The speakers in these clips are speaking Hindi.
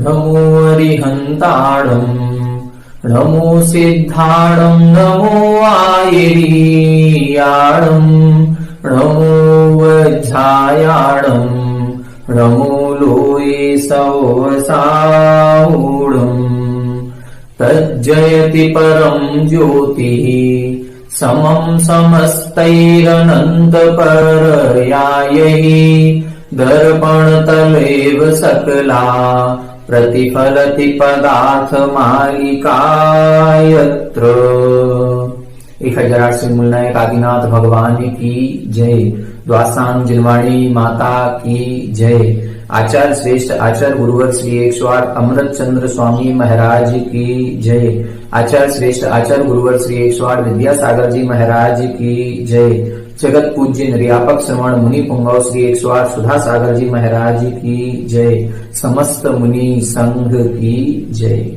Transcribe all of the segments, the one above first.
नमो अरिहन्ताणम् नमो सिद्धाणम् नमो आयरीयाणम् नमो वज्रायाणम् नमो लोये सवसाऊढम् तज्जयति परम् ज्योतिः समम् समस्तैरनन्तपरयायैः दर्पणतलेव सकला प्रतिफलति पदार्थमालिकायत्र। 1008 से मूलनायक आदिनाथ भगवान की जय। द्वासांग जिनवाणी माता की जय। आचार्य श्रेष्ठ आचार्य गुरुवर श्री 108 अमृत चंद्र स्वामी महाराज की जय। आचार्य श्रेष्ठ आचार्य गुरुवर श्री 108 विद्यासागर जी महाराज की जय। जगत पूज्य निर्यापक श्रवण मुनि पुंगव श्री 108 सुधा सागर जी महाराज की जय। समस्त मुनि संघ की जय।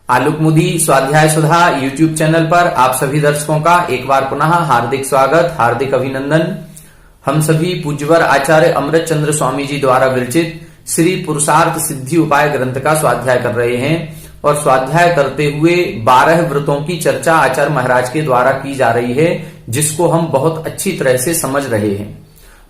आलोक मुदी स्वाध्याय सुधा यूट्यूब चैनल पर आप सभी दर्शकों का एक बार पुनः हार्दिक स्वागत, हार्दिक अभिनंदन। हम सभी पूज्यवर आचार्य अमृत चंद्र स्वामी जी द्वारा विरचित श्री पुरुषार्थ सिद्धि उपाय ग्रंथ का स्वाध्याय कर रहे हैं और स्वाध्याय करते हुए 12 व्रतों की चर्चा आचार्य महाराज के द्वारा की जा रही है, जिसको हम बहुत अच्छी तरह से समझ रहे हैं।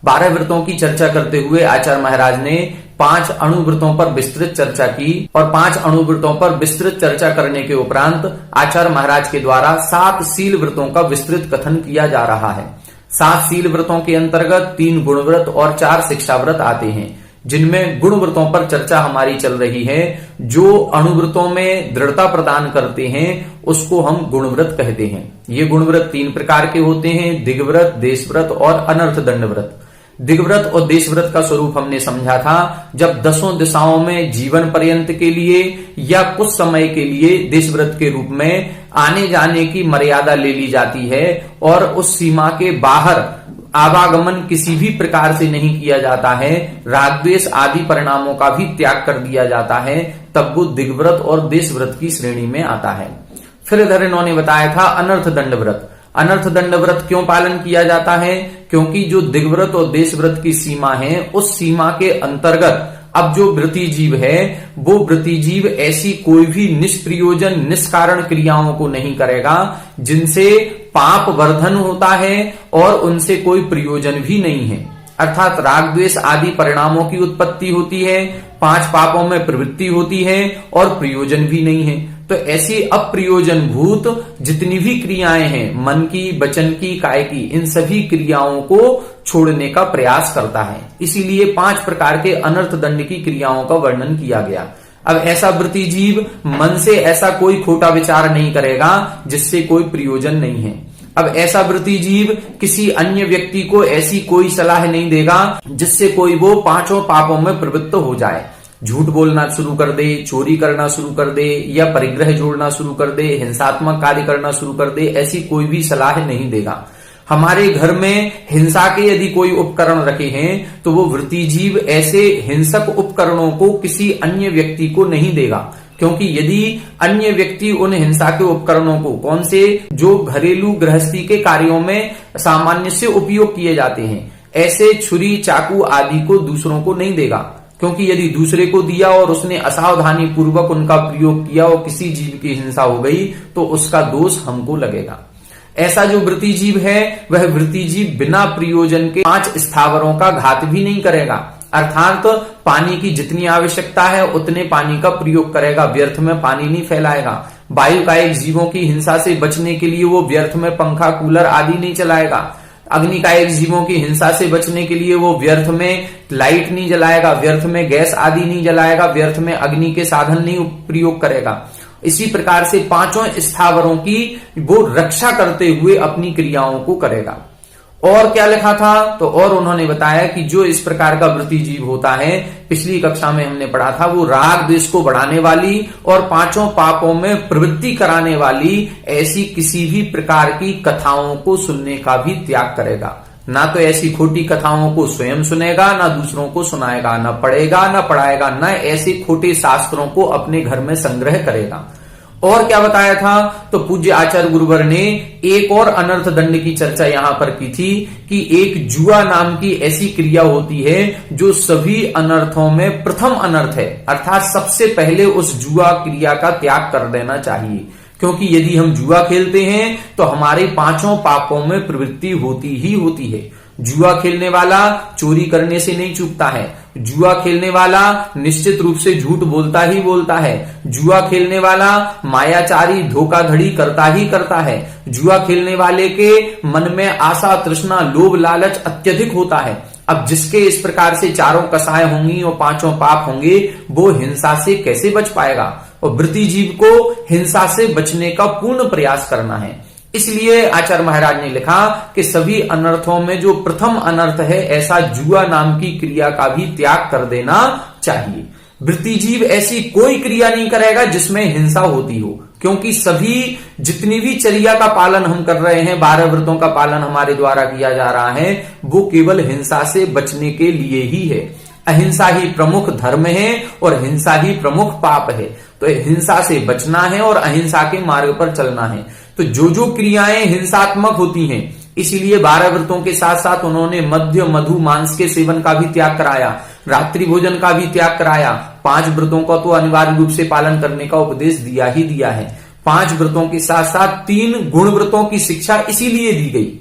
12 व्रतों की चर्चा करते हुए आचार्य महाराज ने 5 अणुव्रतों पर विस्तृत चर्चा की और 5 अणुव्रतों पर विस्तृत चर्चा करने के उपरांत आचार्य महाराज के द्वारा 7 शील व्रतों का विस्तृत कथन किया जा रहा है। 7 शील व्रतों के अंतर्गत 3 गुण व्रत और 4 शिक्षा व्रत आते हैं, जिनमें गुण व्रतों पर चर्चा हमारी चल रही है। जो अणुव्रतों में दृढ़ता प्रदान करते हैं उसको हम गुण व्रत कहते हैं। ये गुण व्रत 3 प्रकार के होते हैं, दिग्व्रत, देशव्रत और अनर्थ दंड व्रत। दिग्व्रत और देशव्रत का स्वरूप हमने समझा था, जब 10 दिशाओं में जीवन पर्यंत के लिए या कुछ समय के लिए देशव्रत के रूप में आने जाने की मर्यादा ले ली जाती है और उस सीमा के बाहर आवागमन किसी भी प्रकार से नहीं किया जाता है, राग द्वेष आदि परिणामों का भी त्याग कर दिया जाता है, तब वो दिग्व्रत और देशव्रत की श्रेणी में आता है। फिर इधर इन्होंने बताया था अनर्थ दंड व्रत। अनर्थ दंड व्रत क्यों पालन किया जाता है? क्योंकि जो दिग्व्रत और देशव्रत की सीमा है, उस सीमा के अंतर्गत अब जो व्रती जीव है वो व्रती जीव ऐसी कोई भी निष्प्रयोजन निष्कारण क्रियाओं को नहीं करेगा जिनसे पाप वर्धन होता है और उनसे कोई प्रयोजन भी नहीं है। अर्थात राग द्वेष आदि परिणामों की उत्पत्ति होती है, 5 पापों में प्रवृत्ति होती है और प्रयोजन भी नहीं है। तो ऐसी अप्रयोजन भूत जितनी भी क्रियाएं हैं, मन की, वचन की, काय की, इन सभी क्रियाओं को छोड़ने का प्रयास करता है। इसीलिए 5 प्रकार के अनर्थ दंड की क्रियाओं का वर्णन किया गया। अब ऐसा व्रती जीव मन से ऐसा कोई खोटा विचार नहीं करेगा जिससे कोई प्रयोजन नहीं है। अब ऐसा व्रती जीव किसी अन्य व्यक्ति को ऐसी कोई सलाह नहीं देगा जिससे कोई वो 5 पापों में प्रवृत्त हो जाए। झूठ बोलना शुरू कर दे, चोरी करना शुरू कर दे या परिग्रह जोड़ना शुरू कर दे, हिंसात्मक कार्य करना शुरू कर दे, ऐसी कोई भी सलाह नहीं देगा। हमारे घर में हिंसा के यदि कोई उपकरण रखे हैं तो वो व्रती जीव ऐसे हिंसक उपकरणों को किसी अन्य व्यक्ति को नहीं देगा, क्योंकि यदि अन्य व्यक्ति उन हिंसा के उपकरणों को, कौन से, जो घरेलू गृहस्थी के कार्यों में सामान्य से उपयोग किए जाते हैं, ऐसे छुरी, चाकू आदि को दूसरों को नहीं देगा। क्योंकि यदि दूसरे को दिया और उसने असावधानी पूर्वक उनका प्रयोग किया और किसी जीव की हिंसा हो गई तो उसका दोष हमको लगेगा। ऐसा जो व्रती जीव है वह व्रती जीव बिना प्रयोजन के 5 स्थावरों का घात भी नहीं करेगा। अर्थात पानी की जितनी आवश्यकता है उतने पानी का प्रयोग करेगा, व्यर्थ में पानी नहीं फैलाएगा। वायु कायिक जीवों की हिंसा से बचने के लिए वो व्यर्थ में पंखा, कूलर आदि नहीं चलाएगा। अग्नि कायिक जीवों की हिंसा से बचने के लिए वो व्यर्थ में लाइट नहीं जलाएगा, व्यर्थ में गैस आदि नहीं जलाएगा, व्यर्थ में अग्नि के साधन नहीं प्रयोग करेगा। इसी प्रकार से 5 स्थावरों की वो रक्षा करते हुए अपनी क्रियाओं को करेगा। और क्या लिखा था? तो और उन्होंने बताया कि जो इस प्रकार का व्रती जीव होता है, पिछली कक्षा में हमने पढ़ा था, वो राग द्वेष को बढ़ाने वाली और 5 पापों में प्रवृत्ति कराने वाली ऐसी किसी भी प्रकार की कथाओं को सुनने का भी त्याग करेगा। ना तो ऐसी खोटी कथाओं को स्वयं सुनेगा, ना दूसरों को सुनाएगा, ना पढ़ेगा, ना पढ़ाएगा, ना ऐसे खोटे शास्त्रों को अपने घर में संग्रह करेगा। और क्या बताया था? तो पूज्य आचार्य गुरुवर ने एक और अनर्थ दंड की चर्चा यहां पर की थी कि एक जुआ नाम की ऐसी क्रिया होती है जो सभी अनर्थों में प्रथम अनर्थ है, अर्थात सबसे पहले उस जुआ क्रिया का त्याग कर देना चाहिए। क्योंकि यदि हम जुआ खेलते हैं तो हमारे पांचों पापों में प्रवृत्ति होती ही होती है। जुआ खेलने वाला चोरी करने से नहीं चूकता है, जुआ खेलने वाला निश्चित रूप से झूठ बोलता ही बोलता है, जुआ खेलने वाला मायाचारी धोखाधड़ी करता ही करता है, जुआ खेलने वाले के मन में आशा तृष्णा लोभ लालच अत्यधिक होता है। अब जिसके इस प्रकार से चारों कसाय होंगी और पांचों पाप होंगे, वो हिंसा से कैसे बच पाएगा? और वृत्ति जीव को हिंसा से बचने का पूर्ण प्रयास करना है। इसलिए आचार्य महाराज ने लिखा कि सभी अनर्थों में जो प्रथम अनर्थ है, ऐसा जुआ नाम की क्रिया का भी त्याग कर देना चाहिए। वृत्ति जीव ऐसी कोई क्रिया नहीं करेगा जिसमें हिंसा होती हो, क्योंकि सभी जितनी भी चर्या का पालन हम कर रहे हैं, 12 व्रतों का पालन हमारे द्वारा किया जा रहा है, वो केवल हिंसा से बचने के लिए ही है। अहिंसा ही प्रमुख धर्म है और हिंसा ही प्रमुख पाप है। तो हिंसा से बचना है और अहिंसा के मार्ग पर चलना है। तो जो जो क्रियाएं हिंसात्मक होती हैं, इसीलिए 12 व्रतों के साथ साथ उन्होंने मद्य मधु मांस के सेवन का भी त्याग कराया, रात्रि भोजन का भी त्याग कराया। 5 व्रतों का तो अनिवार्य रूप से पालन करने का उपदेश दिया ही दिया है। 5 व्रतों के साथ साथ 3 गुण व्रतों की शिक्षा इसीलिए दी गई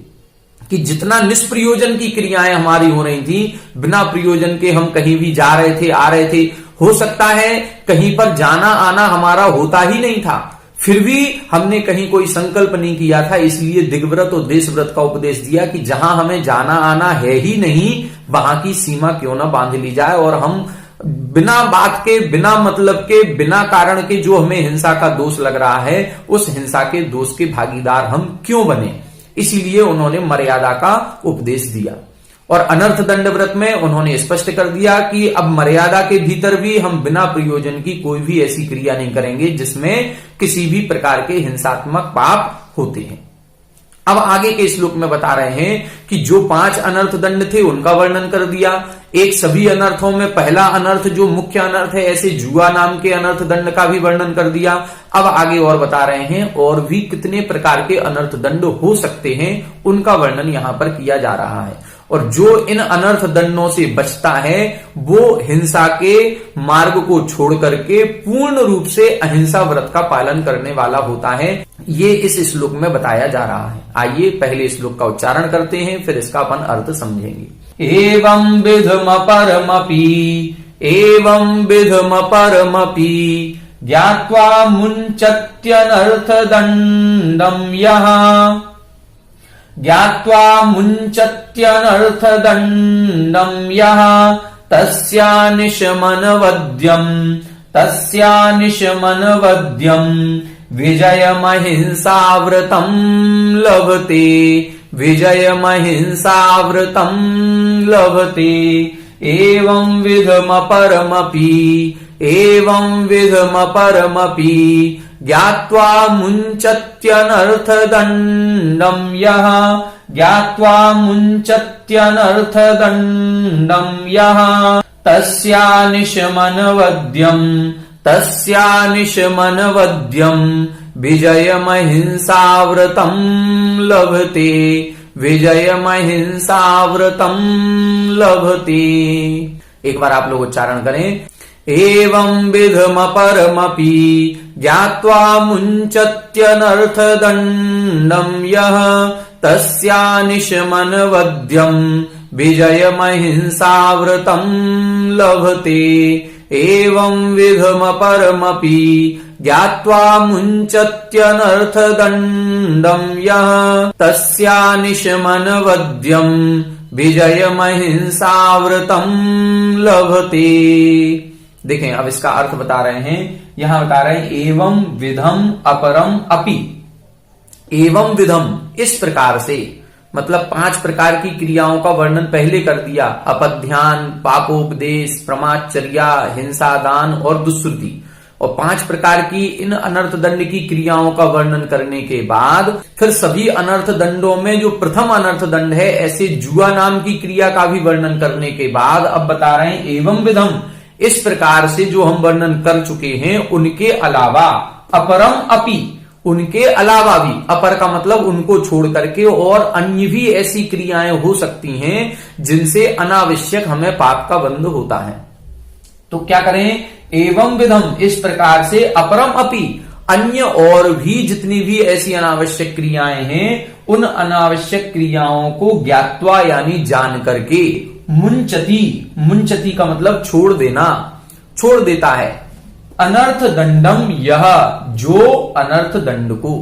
कि जितना निष्प्रयोजन की क्रियाएं हमारी हो रही थी, बिना प्रयोजन के हम कहीं भी जा रहे थे, आ रहे थे, हो सकता है कहीं पर जाना आना हमारा होता ही नहीं था, फिर भी हमने कहीं कोई संकल्प नहीं किया था, इसलिए दिग्व्रत और देशव्रत का उपदेश दिया कि जहां हमें जाना आना है ही नहीं, वहां की सीमा क्यों ना बांध ली जाए और हम बिना बात के, बिना मतलब के, बिना कारण के जो हमें हिंसा का दोष लग रहा है, उस हिंसा के दोष के भागीदार हम क्यों बने। इसीलिए उन्होंने मर्यादा का उपदेश दिया। और अनर्थ दंड व्रत में उन्होंने स्पष्ट कर दिया कि अब मर्यादा के भीतर भी हम बिना प्रयोजन की कोई भी ऐसी क्रिया नहीं करेंगे जिसमें किसी भी प्रकार के हिंसात्मक पाप होते हैं। अब आगे के श्लोक में बता रहे हैं कि जो 5 अनर्थ दंड थे उनका वर्णन कर दिया। एक सभी अनर्थों में पहला अनर्थ जो मुख्य अनर्थ है, ऐसे जुआ नाम के अनर्थ दंड का भी वर्णन कर दिया। अब आगे और बता रहे हैं और भी कितने प्रकार के अनर्थ दंड हो सकते हैं, उनका वर्णन यहां पर किया जा रहा है। और जो इन अनर्थ दंडों से बचता है वो हिंसा के मार्ग को छोड़ करके पूर्ण रूप से अहिंसा व्रत का पालन करने वाला होता है। ये इस श्लोक में बताया जा रहा है। आइए पहले श्लोक का उच्चारण करते हैं, फिर इसका अपन अर्थ समझेंगे। एवं विधम परमपि ज्ञात्वा मुञ्चत्यनर्थ दंडम यः ज्ञात्वा मुञ्चत्यनर्थदण्डं यः तस्यानिशमनवद्यं विजयमहिंसाव्रतं लभते एवं विधमपरमपि ज्ञात्वा मुञ्चत्यनर्थदण्डं यः तस्यानिशमनवद्यं विजयमहिंसाव्रतं लभते। एक बार आप लोग उच्चारण करें। एवं विधमपरमपि ज्ञात्वा मुञ्चत्यनर्थदण्डं यः तस्यानिशमनवद्यं विजयमहिंसाव्रतं लभते एवं विधमपरमपि ज्ञात्वा मुञ्चत्यनर्थदण्डं यः तस्यानिशमनवद्यं विजयमहिंसाव्रतं लभते। देखें अब इसका अर्थ बता रहे हैं। यहां बता रहे हैं एवं विधम अपरम अपि। एवं विधम इस प्रकार से, मतलब 5 प्रकार की क्रियाओं का वर्णन पहले कर दिया। अपध्यान, पापोपदेश, प्रमाचर्या, हिंसादान और दुष्श्रुति। और 5 प्रकार की इन अनर्थ दंड की क्रियाओं का वर्णन करने के बाद फिर सभी अनर्थ दंडों में जो प्रथम अनर्थ दंड है, ऐसे जुआ नाम की क्रिया का भी वर्णन करने के बाद अब बता रहे हैं एवं विधम, इस प्रकार से जो हम वर्णन कर चुके हैं उनके अलावा अपरम अपि, उनके अलावा भी, अपर का मतलब उनको छोड़ करके और अन्य भी ऐसी क्रियाएं हो सकती हैं जिनसे अनावश्यक हमें पाप का बंध होता है। तो क्या करें, एवं विधम, इस प्रकार से अपरम अपि, अन्य और भी जितनी भी ऐसी अनावश्यक क्रियाएं हैं उन अनावश्यक क्रियाओं को ज्ञात्वा यानी जान करके, मुंचति, मुंचति का मतलब छोड़ देना, छोड़ देता है, अनर्थ दंडम, यह जो अनर्थ दंड को,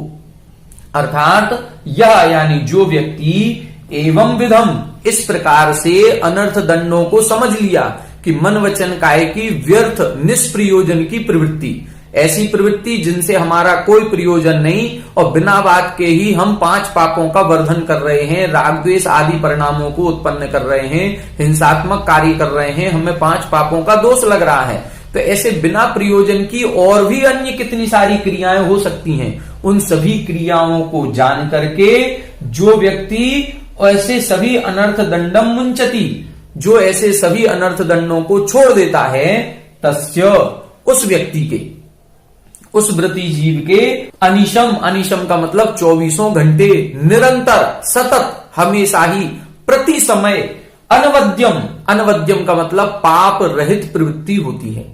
अर्थात यह यानी जो व्यक्ति एवं विधम, इस प्रकार से अनर्थ दंडों को समझ लिया कि मन वचन काय की व्यर्थ निष्प्रयोजन की प्रवृत्ति, ऐसी प्रवृत्ति जिनसे हमारा कोई प्रयोजन नहीं और बिना बात के ही हम 5 पापों का वर्धन कर रहे हैं, राग द्वेष आदि परिणामों को उत्पन्न कर रहे हैं, हिंसात्मक कार्य कर रहे हैं, हमें 5 पापों का दोष लग रहा है। तो ऐसे बिना प्रयोजन की और भी अन्य कितनी सारी क्रियाएं हो सकती हैं, उन सभी क्रियाओं को जान करके जो व्यक्ति ऐसे सभी अनर्थ दंडम मुंचति, जो ऐसे सभी अनर्थ दंडों को छोड़ देता है, तस्य, उस व्यक्ति के, उस व्रती जीव के, अनिशम, अनिशम का मतलब 24 घंटे, निरंतर, सतत, हमेशा ही, प्रति समय, अनवद्यम, अनवद्यम का मतलब पाप रहित प्रवृत्ति होती है।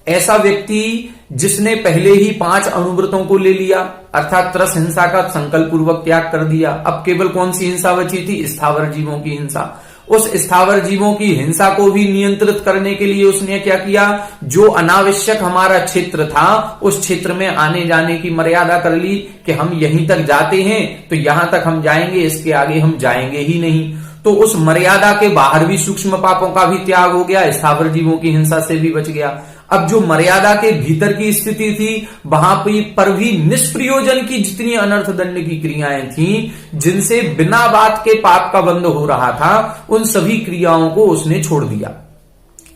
ऐसा व्यक्ति जिसने पहले ही 5 अनुव्रतों को ले लिया, अर्थात त्रस हिंसा का संकल्प पूर्वक त्याग कर दिया, अब केवल कौन सी हिंसा बची थी, स्थावर जीवों की हिंसा। उस स्थावर जीवों की हिंसा को भी नियंत्रित करने के लिए उसने क्या किया, जो अनावश्यक हमारा क्षेत्र था उस क्षेत्र में आने जाने की मर्यादा कर ली कि हम यहीं तक जाते हैं तो यहां तक हम जाएंगे, इसके आगे हम जाएंगे ही नहीं। तो उस मर्यादा के बाहर भी सूक्ष्म पापों का भी त्याग हो गया, स्थावर जीवों की हिंसा से भी बच गया। अब जो मर्यादा के भीतर की स्थिति थी वहां पर भी निष्प्रयोजन की जितनी अनर्थ दंड की क्रियाएं थी जिनसे बिना बात के पाप का बंध हो रहा था, उन सभी क्रियाओं को उसने छोड़ दिया।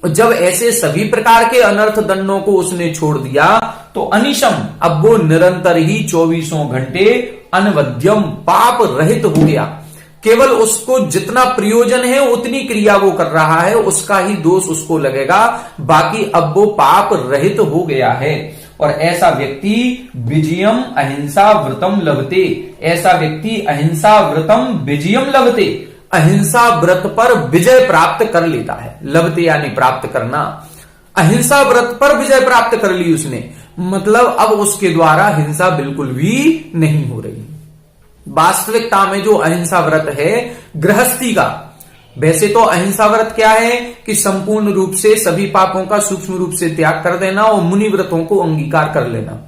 जब ऐसे सभी प्रकार के अनर्थ दंडों को उसने छोड़ दिया तो अनिशम, अब वो निरंतर ही 24 घंटे अनवद्यम, पाप रहित हो गया। केवल उसको जितना प्रयोजन है उतनी क्रिया वो कर रहा है, उसका ही दोष उसको लगेगा, बाकी अब वो पाप रहित हो गया है। और ऐसा व्यक्ति विजयम अहिंसा व्रतम लभते, ऐसा व्यक्ति अहिंसा व्रतम विजयम लभते, अहिंसा व्रत पर विजय प्राप्त कर लेता है। लभते यानी प्राप्त करना, अहिंसा व्रत पर विजय प्राप्त कर ली उसने, मतलब अब उसके द्वारा हिंसा बिल्कुल भी नहीं हो रही। वास्तविकता में जो अहिंसा व्रत है गृहस्थी का, वैसे तो अहिंसा व्रत क्या है कि संपूर्ण रूप से सभी पापों का सूक्ष्म रूप से त्याग कर देना और मुनि व्रतों को अंगीकार कर लेना।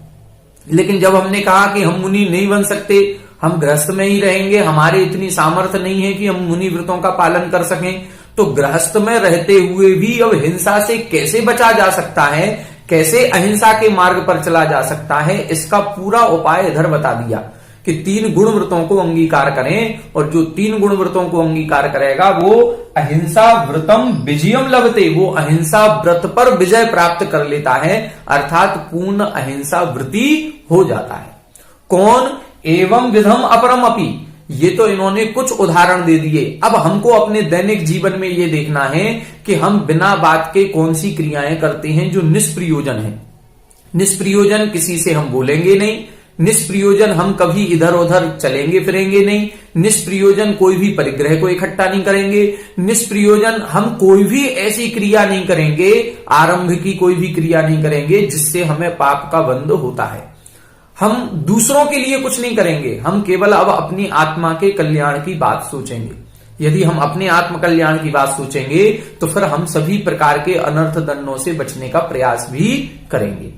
लेकिन जब हमने कहा कि हम मुनि नहीं बन सकते, हम गृहस्थ में ही रहेंगे, हमारे इतनी सामर्थ्य नहीं है कि हम मुनि व्रतों का पालन कर सकें, तो गृहस्थ में रहते हुए भी अब हिंसा से कैसे बचा जा सकता है, कैसे अहिंसा के मार्ग पर चला जा सकता है, इसका पूरा उपाय इधर बता दिया कि 3 गुण व्रतों को अंगीकार करें, और जो 3 गुण व्रतों को अंगीकार करेगा वो अहिंसा व्रतम विजयम लभते, वो अहिंसा व्रत पर विजय प्राप्त कर लेता है, अर्थात पूर्ण अहिंसा व्रती हो जाता है। कौन, एवं विधम अपरम अपि, ये तो इन्होंने कुछ उदाहरण दे दिए। अब हमको अपने दैनिक जीवन में ये देखना है कि हम बिना बात के कौन सी क्रियाएं करते हैं जो निष्प्रयोजन है। निष्प्रयोजन किसी से हम बोलेंगे नहीं, निष्प्रयोजन हम कभी इधर उधर चलेंगे फिरेंगे नहीं, निष्प्रयोजन कोई भी परिग्रह को इकट्ठा नहीं करेंगे, निष्प्रयोजन हम कोई भी ऐसी क्रिया नहीं करेंगे, आरंभ की कोई भी क्रिया नहीं करेंगे जिससे हमें पाप का बंध होता है। हम दूसरों के लिए कुछ नहीं करेंगे, हम केवल अब अपनी आत्मा के कल्याण की बात सोचेंगे। यदि हम अपने आत्म कल्याण की बात सोचेंगे तो फिर हम सभी प्रकार के अनर्थ दंडों से बचने का प्रयास भी करेंगे।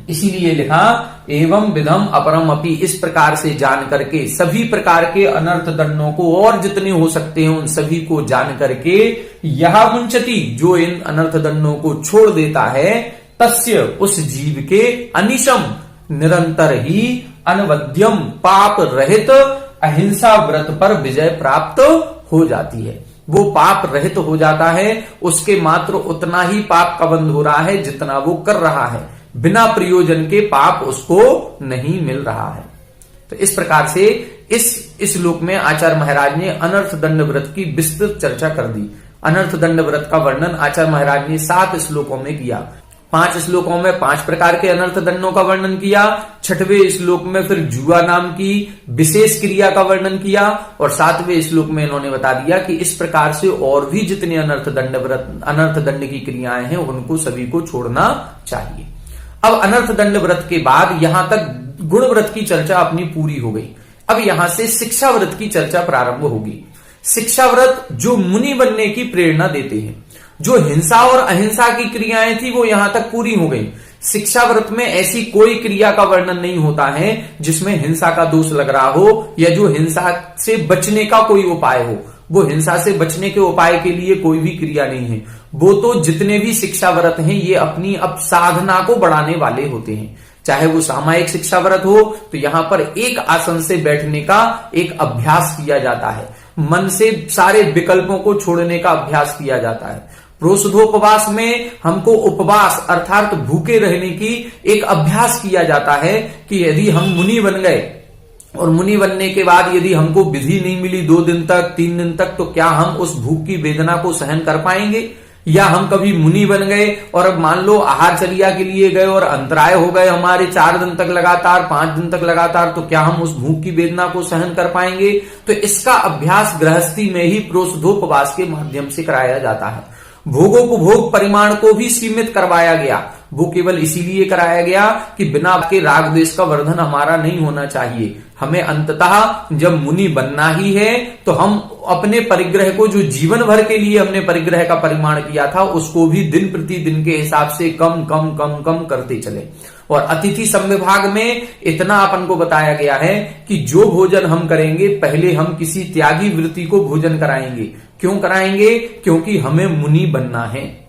इसीलिए लिखा एवं विधम अपरम अपि, इस प्रकार से जान करके सभी प्रकार के अनर्थ दंडों को और जितने हो सकते हैं उन सभी को जान करके यह मुंचति, जो इन अनर्थ दंडों को छोड़ देता है, तस्य, उस जीव के, अनिशम, निरंतर ही, अनवद्यम, पाप रहित अहिंसा व्रत पर विजय प्राप्त हो जाती है। वो पाप रहित हो जाता है, उसके मात्र उतना ही पाप का बंध हो रहा है जितना वो कर रहा है, बिना प्रयोजन के पाप उसको नहीं मिल रहा है। तो इस प्रकार से इस श्लोक में आचार्य महाराज ने अनर्थ दंड व्रत की विस्तृत चर्चा कर दी। अनर्थ दंड व्रत का वर्णन आचार्य महाराज ने 7 श्लोकों में किया। 5 श्लोकों में 5 प्रकार के अनर्थ दंडों का वर्णन किया। 6वें श्लोक में फिर जुआ नाम की विशेष क्रिया का वर्णन किया और 7वें श्लोक में इन्होंने बता दिया कि इस प्रकार से और भी जितने अनर्थ दंड की क्रियाएं हैं उनको सभी को छोड़ना चाहिए। अब अनर्थ दंड व्रत के बाद यहां तक गुण व्रत की चर्चा अपनी पूरी हो गई। अब यहां से शिक्षा व्रत की चर्चा प्रारंभ होगी। शिक्षा व्रत जो मुनि बनने की प्रेरणा देते हैं, जो हिंसा और अहिंसा की क्रियाएं थी वो यहां तक पूरी हो गई। शिक्षा व्रत में ऐसी कोई क्रिया का वर्णन नहीं होता है जिसमें हिंसा का दोष लग रहा हो या जो हिंसा से बचने का कोई उपाय हो। वो हिंसा से बचने के उपाय के लिए कोई भी क्रिया नहीं है। वो तो जितने भी शिक्षा व्रत हैं ये अपनी अब साधना को बढ़ाने वाले होते हैं। चाहे वो सामायिक शिक्षा व्रत हो तो यहां पर एक आसन से बैठने का एक अभ्यास किया जाता है, मन से सारे विकल्पों को छोड़ने का अभ्यास किया जाता है। प्रोषधोपवास में हमको उपवास अर्थात भूखे रहने की एक अभ्यास किया जाता है कि यदि हम मुनि बन गए और मुनि बनने के बाद यदि हमको विधि नहीं मिली 2 दिन तक 3 दिन तक, तो क्या हम उस भूख की वेदना को सहन कर पाएंगे? या हम कभी मुनि बन गए और अब मान लो आहारचर्या के लिए गए और अंतराय हो गए हमारे 4 दिन तक लगातार, 5 दिन तक लगातार, तो क्या हम उस भूख की वेदना को सहन कर पाएंगे? तो इसका अभ्यास गृहस्थी में ही प्रोषधोपवास के माध्यम से कराया जाता है। भोगों को भोग परिमाण को भी सीमित करवाया गया। वो केवल इसीलिए कराया गया कि बिना के राग द्वेष का वर्धन हमारा नहीं होना चाहिए। हमें अंततः जब मुनि बनना ही है तो हम अपने परिग्रह को, जो जीवन भर के लिए हमने परिग्रह का परिमाण किया था, उसको भी दिन प्रतिदिन के हिसाब से कम कम कम कम करते चले। और अतिथि संविभाग में इतना अपन को बताया गया है कि जो भोजन हम करेंगे पहले हम किसी त्यागी वृत्ति को भोजन कराएंगे। क्यों कराएंगे? क्योंकि हमें मुनि बनना है।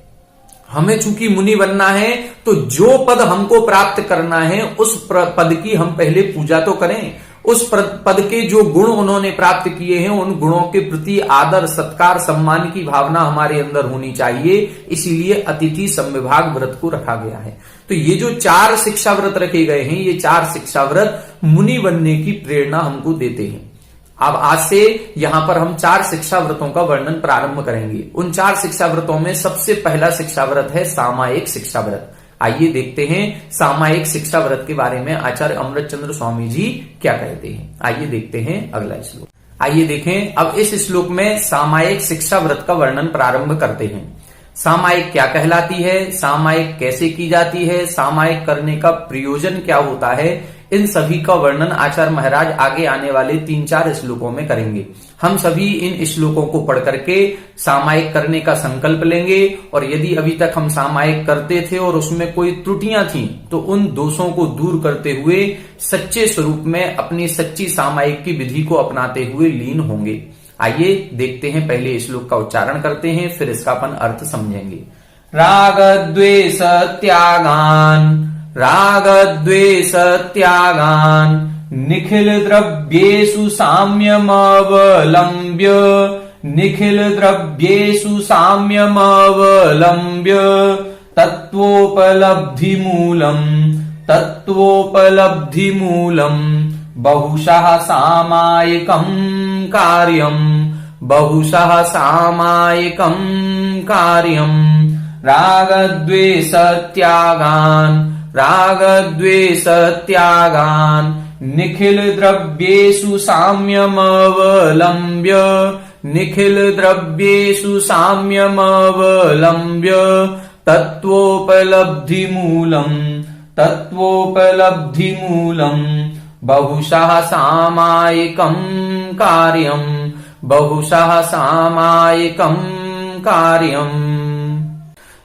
हमें चूंकि मुनि बनना है तो जो पद हमको प्राप्त करना है उस पद की हम पहले पूजा तो करें। उस पद के जो गुण उन्होंने प्राप्त किए हैं उन गुणों के प्रति आदर, सत्कार, सम्मान की भावना हमारे अंदर होनी चाहिए। इसीलिए अतिथि संविभाग व्रत को रखा गया है। तो ये जो 4 शिक्षा व्रत रखे गए हैं, ये 4 शिक्षा व्रत मुनि बनने की प्रेरणा हमको देते हैं। अब आज से यहां पर हम 4 शिक्षा व्रतों का वर्णन प्रारंभ करेंगे। उन 4 शिक्षा व्रतों में सबसे पहला शिक्षा व्रत है सामायिक शिक्षा व्रत। आइए देखते हैं सामायिक शिक्षा व्रत के बारे में आचार्य अमृतचंद्र स्वामी जी क्या कहते हैं। आइए देखते हैं अगला श्लोक। आइए देखें, अब इस श्लोक में सामायिक शिक्षा व्रत का वर्णन प्रारंभ करते हैं। सामायिक क्या कहलाती है, सामायिक कैसे की जाती है, सामायिक करने का प्रयोजन क्या होता है, इन सभी का वर्णन आचार्य महाराज आगे आने वाले 3-4 श्लोकों में करेंगे। हम सभी इन श्लोकों को पढ़ करके सामायिक करने का संकल्प लेंगे और यदि अभी तक हम सामायिक करते थे और उसमें कोई त्रुटियां थी तो उन दोषों को दूर करते हुए सच्चे स्वरूप में अपनी सच्ची सामायिक की विधि को अपनाते हुए लीन होंगे। आइए देखते हैं, पहले श्लोक का उच्चारण करते हैं फिर इसका अपन अर्थ समझेंगे। राग द्वेष त्यागान, राग द्वेष त्यागान, निखिल द्रव्येषु साम्यमवलम्ब्य, निखिल द्रव्येषु साम्यमवलम्ब्य, तत्वोपलब्धि मूलम्, तत्वोपलब्धि मूलम्, बहुशः सामायिकं कार्यम्, बहुशः सामायिकं कार्यम्, रागद्वेष त्यागान्, रागद्वेष त्यागान्, निखिल द्रव्येषु साम्यमवलम्ब्य, निखिल द्रव्येषु साम्यमवलम्ब्य, तत्वोपलब्धि मूलम्, तत्वोपलब्धि मूलम्, बहुशः सामायिकं कार्यम्, बहुशः सामायिकं कार्यम्।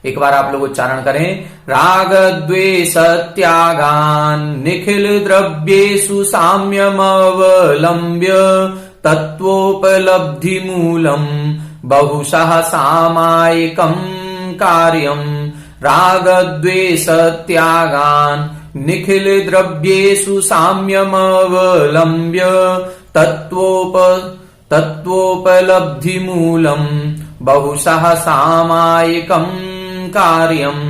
एक बार आप लोग उच्चारण करें। राग द्वेष त्यागान, निखिल द्रव्येषु साम्यमवलम्ब्य, तत्वोपलब्धि मूलम्, बहुशः सामायिकं कार्यम्, राग द्वेष त्यागान, निखिल द्रव्येषु साम्यमवलम्ब्य, तत्वोपलब्धि मूलम्, बहुशः सामायिकं कार्यम्।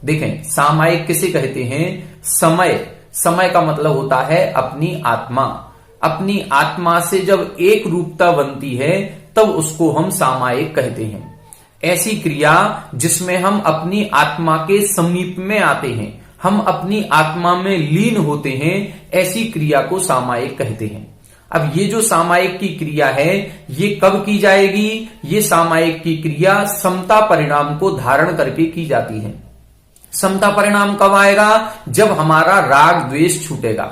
देखें, सामायिक किसे कहते हैं? समय। समय का मतलब होता है अपनी आत्मा। अपनी आत्मा से जब एक रूपता बनती है तब उसको हम सामायिक कहते हैं। ऐसी क्रिया जिसमें हम अपनी आत्मा के समीप में आते हैं, हम अपनी आत्मा में लीन होते हैं, ऐसी क्रिया को सामायिक कहते हैं। अब ये जो सामायिक की क्रिया है ये कब की जाएगी? ये सामायिक की क्रिया समता परिणाम को धारण करके की जाती है। समता परिणाम कब आएगा? जब हमारा राग द्वेष छूटेगा,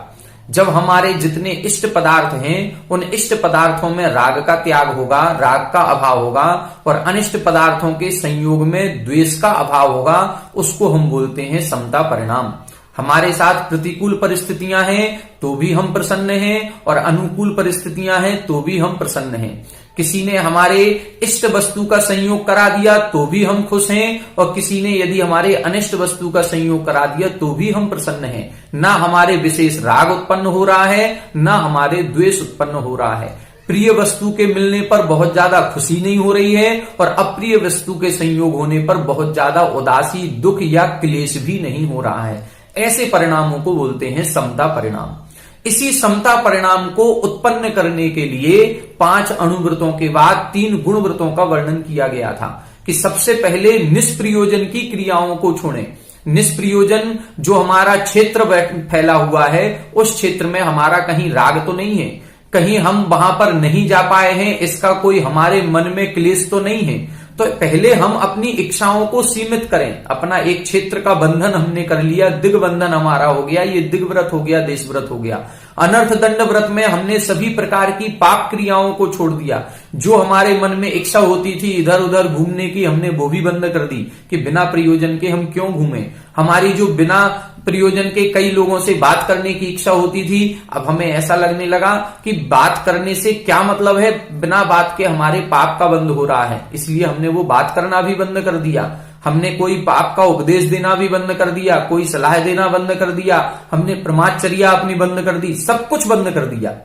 जब हमारे जितने इष्ट पदार्थ हैं उन इष्ट पदार्थों में राग का त्याग होगा, राग का अभाव होगा, और अनिष्ट पदार्थों के संयोग में द्वेष का अभाव होगा, उसको हम बोलते हैं समता परिणाम। हमारे साथ प्रतिकूल परिस्थितियां हैं तो भी हम प्रसन्न हैं, और अनुकूल परिस्थितियां हैं तो भी हम प्रसन्न हैं। किसी ने हमारे इष्ट वस्तु का संयोग करा दिया तो भी हम खुश हैं, और किसी ने यदि हमारे अनिष्ट वस्तु का संयोग करा दिया तो भी हम प्रसन्न हैं। ना हमारे विशेष राग उत्पन्न हो रहा है, ना हमारे द्वेष उत्पन्न हो रहा है। प्रिय वस्तु के मिलने पर बहुत ज्यादा खुशी नहीं हो रही है, और अप्रिय वस्तु के संयोग होने पर बहुत ज्यादा उदासी, दुख या क्लेश भी नहीं हो रहा है। ऐसे परिणामों को बोलते हैं समता परिणाम। इसी समता परिणाम को उत्पन्न करने के लिए 5 अणुव्रतों के बाद 3 गुणव्रतों का वर्णन किया गया था कि सबसे पहले निष्प्रयोजन की क्रियाओं को छोड़ें। निष्प्रयोजन जो हमारा क्षेत्र फैला हुआ है, उस क्षेत्र में हमारा कहीं राग तो नहीं है, कहीं हम वहां पर नहीं जा पाए हैं, इसका कोई हमारे मन में क्लेश तो नहीं है। तो पहले हम अपनी इच्छाओं को सीमित करें। अपना एक क्षेत्र का बंधन हमने कर लिया, दिग्बंधन हमारा हो गया, ये दिग्व्रत हो गया, देशव्रत हो गया। अनर्थ दंड व्रत में हमने सभी प्रकार की पाप क्रियाओं को छोड़ दिया। जो हमारे मन में इच्छा होती थी इधर उधर घूमने की, हमने वो भी बंद कर दी कि बिना प्रयोजन के हम क्यों घूमें। हमारी जो बिना प्रयोजन के कई लोगों से बात करने की इच्छा होती थी, अब हमें ऐसा लगने लगा कि बात करने से क्या मतलब है, बिना बात के हमारे पाप का बंद हो रहा है, इसलिए हमने वो बात करना भी बंद कर दिया। हमने कोई पाप का उपदेश देना भी बंद कर दिया, कोई सलाह देना बंद कर दिया, हमने ब्रह्मचर्या अपनी बंद कर दी, सब कुछ बंद कर दिया।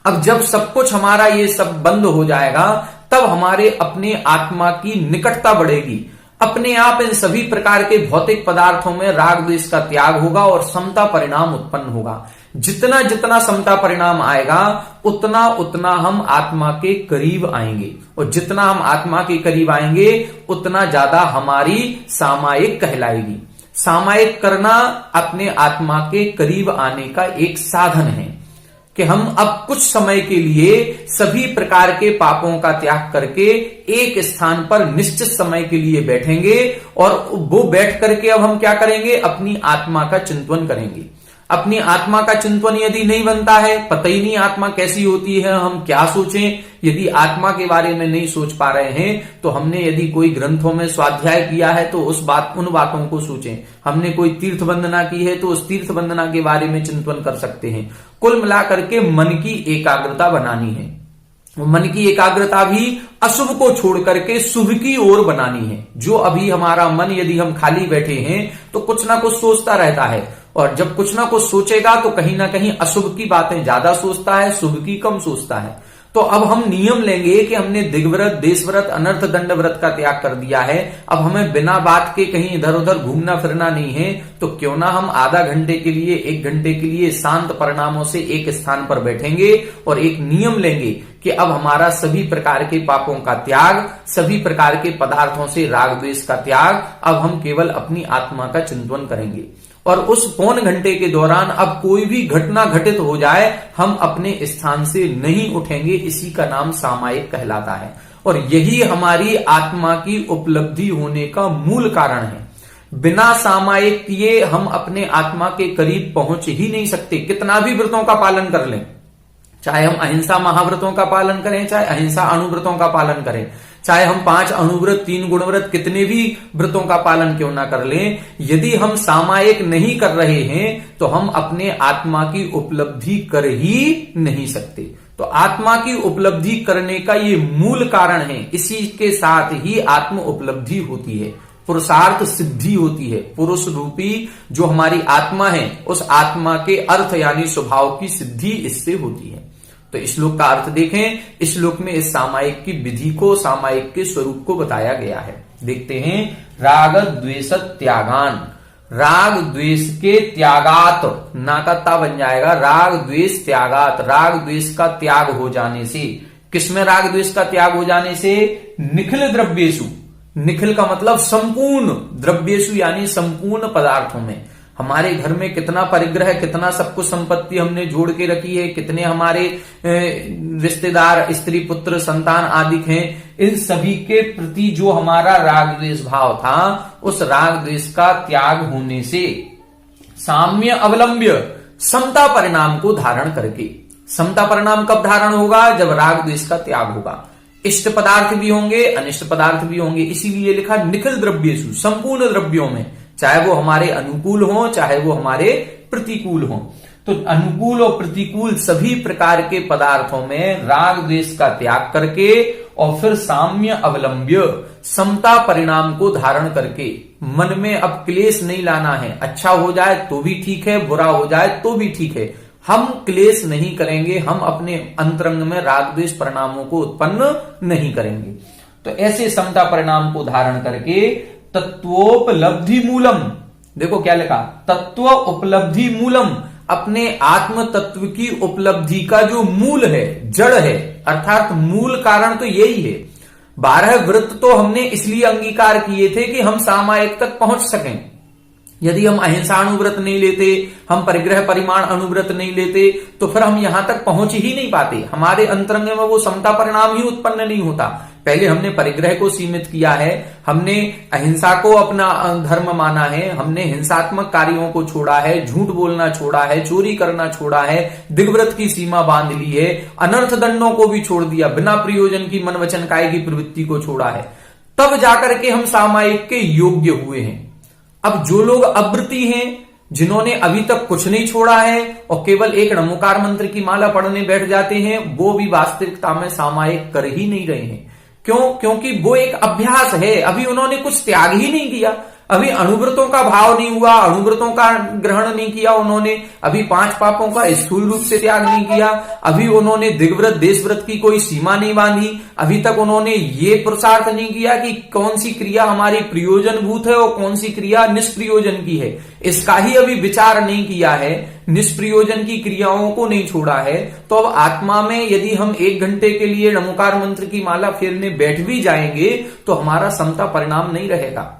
अब जब सब कुछ हमारा ये सब बंद हो जाएगा, तब हमारे अपने आत्मा की निकटता बढ़ेगी। अपने आप इन सभी प्रकार के भौतिक पदार्थों में राग द्वेष का त्याग होगा और समता परिणाम उत्पन्न होगा। जितना जितना समता परिणाम आएगा, उतना उतना हम आत्मा के करीब आएंगे, और जितना हम आत्मा के करीब आएंगे उतना ज्यादा हमारी सामायिक कहलाएगी। सामायिक करना अपने आत्मा के करीब आने का एक साधन है कि हम अब कुछ समय के लिए सभी प्रकार के पापों का त्याग करके एक स्थान पर निश्चित समय के लिए बैठेंगे, और वो बैठ करके अब हम क्या करेंगे? अपनी आत्मा का चिंतन करेंगे। अपनी आत्मा का चिंतन यदि नहीं बनता है, पता ही नहीं आत्मा कैसी होती है, हम क्या सोचें, यदि आत्मा के बारे में नहीं सोच पा रहे हैं तो हमने यदि कोई ग्रंथों में स्वाध्याय किया है तो उन बातों को सोचें। हमने कोई तीर्थ वंदना की है तो उस तीर्थ वंदना के बारे में चिंतन कर सकते हैं। कुल मिलाकर के मन की एकाग्रता बनानी है। मन की एकाग्रता भी अशुभ को छोड़ करके शुभ की ओर बनानी है। जो अभी हमारा मन यदि हम खाली बैठे हैं तो कुछ ना कुछ सोचता रहता है, और जब कुछ ना कुछ सोचेगा तो कहीं ना कहीं अशुभ की बातें ज्यादा सोचता है, शुभ की कम सोचता है। तो अब हम नियम लेंगे कि हमने दिग्व्रत, देशव्रत, अनर्थ दंड व्रत का त्याग कर दिया है, अब हमें बिना बात के कहीं इधर उधर घूमना फिरना नहीं है, तो क्यों ना हम आधा घंटे के लिए, 1 घंटे के लिए शांत परिणामों से एक स्थान पर बैठेंगे और एक नियम लेंगे कि अब हमारा सभी प्रकार के पापों का त्याग, सभी प्रकार के पदार्थों से राग द्वेष का त्याग, अब हम केवल अपनी आत्मा का चिंतन करेंगे। और उस पौन घंटे के दौरान अब कोई भी घटना घटित हो जाए, हम अपने स्थान से नहीं उठेंगे। इसी का नाम सामायिक कहलाता है, और यही हमारी आत्मा की उपलब्धि होने का मूल कारण है। बिना सामायिक किए हम अपने आत्मा के करीब पहुंच ही नहीं सकते। कितना भी व्रतों का पालन कर लें, चाहे हम अहिंसा महाव्रतों का पालन करें, चाहे अहिंसा अणुव्रतों का पालन करें, चाहे हम 5 अणुव्रत, 3 गुणव्रत, कितने भी व्रतों का पालन क्यों ना कर लें, यदि हम सामायिक नहीं कर रहे हैं तो हम अपने आत्मा की उपलब्धि कर ही नहीं सकते। तो आत्मा की उपलब्धि करने का ये मूल कारण है। इसी के साथ ही आत्म उपलब्धि होती है, पुरुषार्थ सिद्धि होती है। पुरुष रूपी जो हमारी आत्मा है, उस आत्मा के अर्थ यानी स्वभाव की सिद्धि इससे होती है। तो इस श्लोक का अर्थ देखें। इस श्लोक में इस सामायिक की विधि को, सामायिक के स्वरूप को बताया गया है। देखते हैं, राग द्वेष त्यागान, राग द्वेष के त्यागात, ना का ता बन जाएगा, राग द्वेष त्यागात, राग द्वेष का त्याग हो जाने से। किसमें राग द्वेष का त्याग हो जाने से? निखिल द्रव्येषु, निखिल का मतलब संपूर्ण, द्रव्येषु यानी संपूर्ण पदार्थों में। हमारे घर में कितना परिग्रह, कितना सब कुछ संपत्ति हमने जोड़ के रखी है, कितने हमारे रिश्तेदार, स्त्री, पुत्र, संतान आदि हैं, इन सभी के प्रति जो हमारा राग द्वेष भाव था, उस राग द्वेष का त्याग होने से साम्य अवलंब्य, समता परिणाम को धारण करके। समता परिणाम कब धारण होगा? जब राग द्वेष का त्याग होगा। इष्ट पदार्थ भी होंगे, अनिष्ट पदार्थ भी होंगे, इसीलिए लिखा निखिल द्रव्येषु, संपूर्ण द्रव्यों में, चाहे वो हमारे अनुकूल हो चाहे वो हमारे प्रतिकूल हो। तो अनुकूल और प्रतिकूल सभी प्रकार के पदार्थों में राग द्वेष का त्याग करके और फिर साम्य अवलंब्य, समता परिणाम को धारण करके मन में अब क्लेश नहीं लाना है। अच्छा हो जाए तो भी ठीक है, बुरा हो जाए तो भी ठीक है, हम क्लेश नहीं करेंगे, हम अपने अंतरंग में राग द्वेष परिणामों को उत्पन्न नहीं करेंगे। तो ऐसे समता परिणाम को धारण करके तत्वोपलब्धि मूलम, देखो क्या लिखा, तत्व उपलब्धि मूलम, अपने आत्म तत्व की उपलब्धि का जो मूल है, जड़ है, अर्थात मूल कारण तो यही है। 12 व्रत तो हमने इसलिए अंगीकार किए थे कि हम सामायिक तक पहुंच सकें। यदि हम अहिंसा अणुव्रत नहीं लेते, हम परिग्रह परिमाण अणुव्रत नहीं लेते, तो फिर हम यहां तक पहुंच ही नहीं पाते, हमारे अंतरंग में वो समता परिणाम ही उत्पन्न नहीं होता। पहले हमने परिग्रह को सीमित किया है, हमने अहिंसा को अपना धर्म माना है, हमने हिंसात्मक कार्यों को छोड़ा है, झूठ बोलना छोड़ा है, चोरी करना छोड़ा है, दिग्व्रत की सीमा बांध ली है, अनर्थ दंडों को भी छोड़ दिया, बिना प्रयोजन की मन वचन काय की प्रवृत्ति को छोड़ा है, तब जाकर के हम सामायिक के योग्य हुए हैं। अब जो लोग अव्रती हैं, जिन्होंने अभी तक कुछ नहीं छोड़ा है और केवल एक नमोकार मंत्र की माला पढ़ने बैठ जाते हैं, वो भी वास्तविकता में सामायिक कर ही नहीं रहे हैं। क्यों? क्योंकि वो एक अभ्यास है, अभी उन्होंने कुछ त्याग ही नहीं किया, अभी अणुव्रतों का भाव नहीं हुआ, अणुव्रतों का ग्रहण नहीं किया उन्होंने, अभी 5 पापों का स्थूल रूप से त्याग नहीं किया, अभी उन्होंने दिग्व्रत देशव्रत की कोई सीमा नहीं बांधी, अभी तक उन्होंने ये पुरुषार्थ नहीं किया कि कौन सी क्रिया हमारी प्रयोजन भूत है और कौन सी क्रिया निष्प्रयोजन की है, इसका ही अभी विचार नहीं किया है, निष्प्रयोजन की क्रियाओं को नहीं छोड़ा है। तो अब आत्मा में यदि हम 1 घंटे के लिए नमोकार मंत्र की माला फेरने बैठ भी जाएंगे तो हमारा समता परिणाम नहीं रहेगा।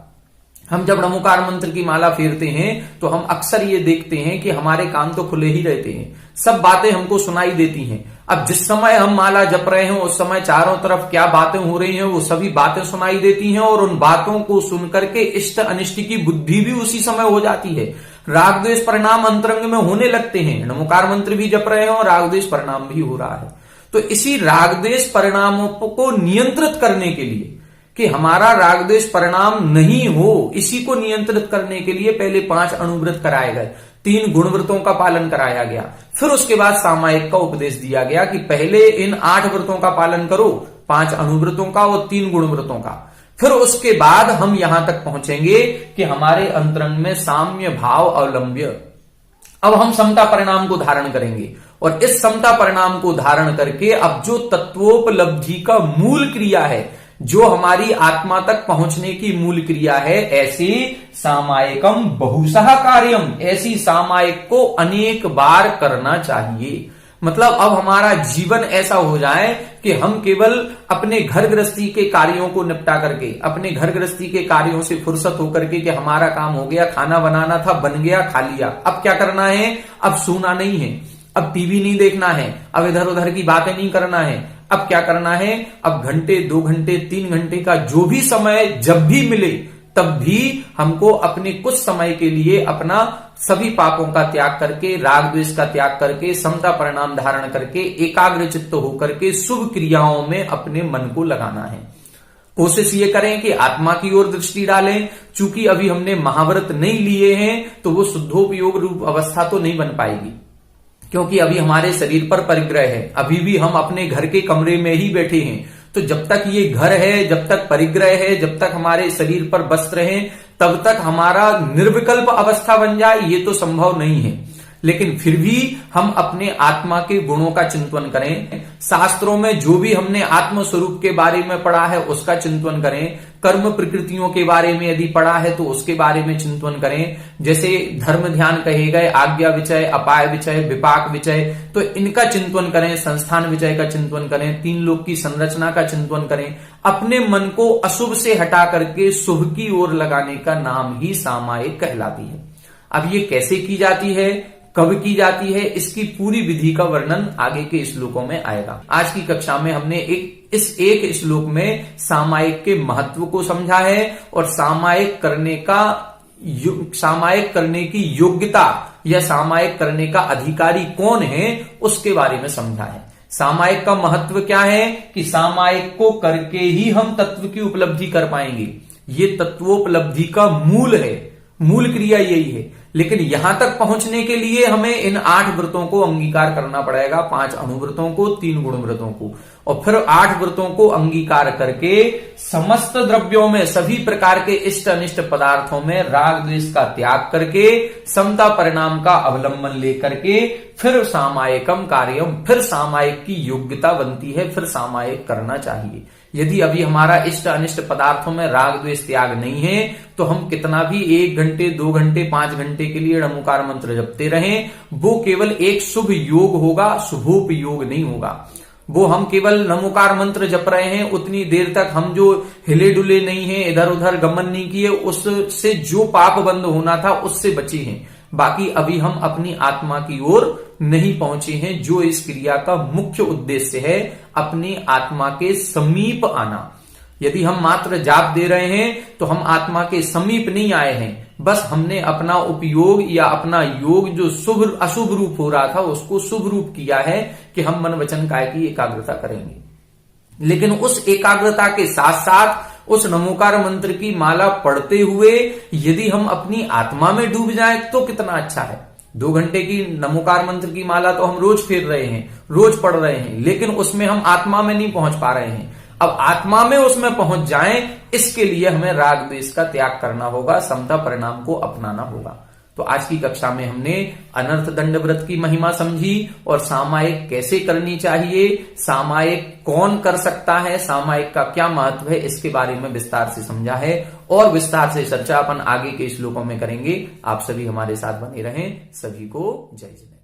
हम जब नमोकार मंत्र की माला फेरते हैं तो हम अक्सर ये देखते हैं कि हमारे कान तो खुले ही रहते हैं, सब बातें हमको सुनाई देती हैं। अब जिस समय हम माला जप रहे हैं उस समय चारों तरफ क्या बातें हो रही हैं वो सभी बातें सुनाई देती हैं और उन बातों को सुनकर के इष्ट अनिष्ट की बुद्धि भी उसी समय हो जाती है। राग द्वेष परिणाम अंतरंग में होने लगते हैं, नमोकार मंत्र भी जप रहे हैं और राग द्वेष परिणाम भी हो रहा है। तो इसी राग द्वेष परिणामों को नियंत्रित करने के लिए कि हमारा राग द्वेष परिणाम नहीं हो, इसी को नियंत्रित करने के लिए पहले 5 अणुव्रत कराए गए, 3 गुणव्रतों का पालन कराया गया, फिर उसके बाद सामायिक का उपदेश दिया गया कि पहले इन 8 व्रतों का पालन करो, 5 अणुव्रतों का और 3 गुणव्रतों का, फिर उसके बाद हम यहां तक पहुंचेंगे कि हमारे अंतरंग में साम्य भाव अवलंब्य। अब हम समता परिणाम को धारण करेंगे और इस समता परिणाम को धारण करके अब जो तत्वोपलब्धि का मूल क्रिया है, जो हमारी आत्मा तक पहुंचने की मूल क्रिया है, ऐसी सामायिकम बहुशः कार्यम, ऐसी सामायिक को अनेक बार करना चाहिए। मतलब अब हमारा जीवन ऐसा हो जाए कि हम केवल अपने घर गृहस्थी के कार्यों को निपटा करके, अपने घर गृहस्थी के कार्यों से फुर्सत होकर के कि हमारा काम हो गया, खाना बनाना था बन गया, खा लिया, अब क्या करना है, अब सोना नहीं है, अब टीवी नहीं देखना है, अब इधर उधर की बातें नहीं करना है, अब क्या करना है, अब घंटे 2 घंटे 3 घंटे का जो भी समय जब भी मिले तब भी हमको अपने कुछ समय के लिए अपना सभी पापों का त्याग करके, राग द्वेष का त्याग करके, समता परिणाम धारण करके, एकाग्र चित्त होकर के शुभ क्रियाओं में अपने मन को लगाना है। कोशिश ये करें कि आत्मा की ओर दृष्टि डालें। चूंकि अभी हमने महाव्रत नहीं लिए हैं तो वो शुद्धोपयोग रूप अवस्था तो नहीं बन पाएगी, क्योंकि अभी हमारे शरीर पर परिग्रह है, अभी भी हम अपने घर के कमरे में ही बैठे हैं। तो जब तक ये घर है, जब तक परिग्रह है, जब तक हमारे शरीर पर वस्त्र है, तब तक हमारा निर्विकल्प अवस्था बन जाए ये तो संभव नहीं है। लेकिन फिर भी हम अपने आत्मा के गुणों का चिंतन करें, शास्त्रों में जो भी हमने आत्म स्वरूप के बारे में पढ़ा है उसका चिंतन करें, कर्म प्रकृतियों के बारे में यदि पढ़ा है तो उसके बारे में चिंतन करें। जैसे धर्म ध्यान कहे गए, आज्ञा विचय, अपाय विचय, विपाक विचय, तो इनका चिंतन करें। संस्थान विचय का चिंतन करें, तीन लोक की संरचना का चिंतन करें। अपने मन को अशुभ से हटा करके शुभ की ओर लगाने का नाम ही सामायिक कहलाती है। अब ये कैसे की जाती है, कब की जाती है, इसकी पूरी विधि का वर्णन आगे के श्लोकों में आएगा। आज की कक्षा में हमने इस एक श्लोक में सामायिक के महत्व को समझा है और सामायिक करने की योग्यता या सामायिक करने का अधिकारी कौन है उसके बारे में समझा है। सामायिक का महत्व क्या है कि सामायिक को करके ही हम तत्व की उपलब्धि कर पाएंगे। ये तत्वोपलब्धि का मूल है, मूल क्रिया यही है। लेकिन यहां तक पहुंचने के लिए हमें इन 8 व्रतों को अंगीकार करना पड़ेगा, 5 अणुव्रतों को, 3 गुण व्रतों को, और फिर 8 व्रतों को अंगीकार करके समस्त द्रव्यों में, सभी प्रकार के इष्ट अनिष्ट पदार्थों में राग द्वेष का त्याग करके समता परिणाम का अवलंबन लेकर के फिर सामायिकम कार्यम, फिर सामायिक की योग्यता बनती है, फिर सामायिक करना चाहिए। यदि अभी हमारा इष्ट अनिष्ट पदार्थों में राग द्वेष त्याग नहीं है तो हम कितना भी 1 घंटे 2 घंटे 5 घंटे के लिए णमुकार मंत्र जपते रहें, वो केवल एक शुभ योग होगा, शुभोपयोग नहीं होगा। वो हम केवल नमोकार मंत्र जप रहे हैं, उतनी देर तक हम जो हिले डुले नहीं है, इधर उधर गमन नहीं किए, उससे जो पाप बंद होना था उससे बचे हैं। बाकी अभी हम अपनी आत्मा की ओर नहीं पहुंचे हैं, जो इस क्रिया का मुख्य उद्देश्य है, अपनी आत्मा के समीप आना। यदि हम मात्र जाप दे रहे हैं तो हम आत्मा के समीप नहीं आए हैं, बस हमने अपना उपयोग या अपना योग जो शुभ अशुभ रूप हो रहा था उसको शुभ रूप किया है कि हम मन वचन काय की एकाग्रता करेंगे। लेकिन उस एकाग्रता के साथ साथ उस नमोकार मंत्र की माला पढ़ते हुए यदि हम अपनी आत्मा में डूब जाएं तो कितना अच्छा है। 2 घंटे की नमोकार मंत्र की माला तो हम रोज फेर रहे हैं, रोज पढ़ रहे हैं, लेकिन उसमें हम आत्मा में नहीं पहुंच पा रहे हैं। अब आत्मा में उसमें पहुंच जाएं, इसके लिए हमें राग द्वेष का त्याग करना होगा, समता परिणाम को अपनाना होगा। तो आज की कक्षा में हमने अनर्थ दंड व्रत की महिमा समझी और सामायिक कैसे करनी चाहिए, सामायिक कौन कर सकता है, सामायिक का क्या महत्व है, इसके बारे में विस्तार से समझा है और विस्तार से चर्चा अपन आगे के श्लोकों में करेंगे। आप सभी हमारे साथ बने रहें। सभी को जय जय।